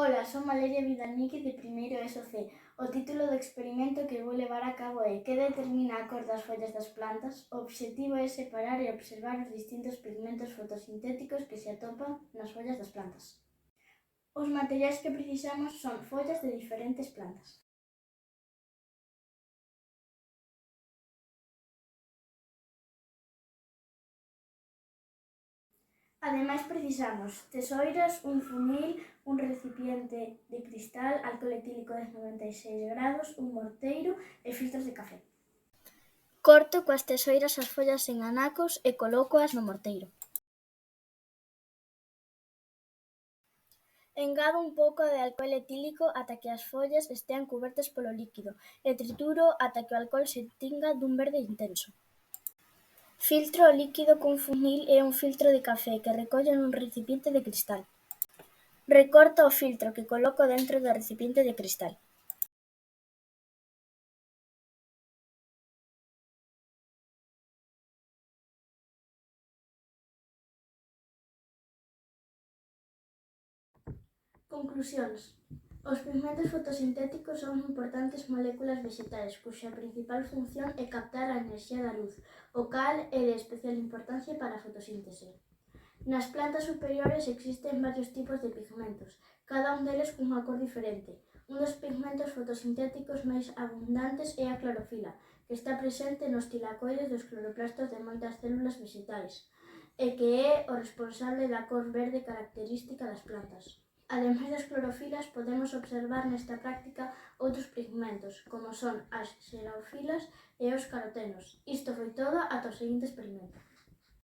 Ola, son Valeria Vidalnique de primeiro ESO-C. O título do experimento que vou levar a cabo é que determina a cor das follas das plantas. O obxectivo é separar e observar os distintos pigmentos fotosintéticos que se atopan nas follas das plantas. Os materiais que precisamos son follas de diferentes plantas. Ademais precisamos tesoiras, un funil, un recipiente de cristal, alcohol etílico de 96 grados, un morteiro e filtros de café. Corto coas tesoiras as follas en anacos e colócoas no morteiro. Engado un pouco de alcohol etílico ata que as follas estean cubertas polo líquido e trituro ata que o alcohol se tinga dun verde intenso. Filtro o líquido cun funil e un filtro de café que recollo nun recipiente de cristal. Recorto o filtro que coloco dentro do recipiente de cristal. Conclusións. Os pigmentos fotosintéticos son importantes moléculas vexetais cuxa principal función é captar a enerxía da luz, o cal é de especial importancia para a fotosíntese. Nas plantas superiores existen varios tipos de pigmentos, cada un deles cunha cor diferente. Un dos pigmentos fotosintéticos máis abundantes é a clorofila, que está presente nos tilacoides dos cloroplastos de moitas células vexetais, e que é o responsable da cor verde característica das plantas. Ademais das clorofilas, podemos observar nesta práctica outros pigmentos, como son as xerofilas e os carotenos. Isto foi todo ata o seguinte experimento.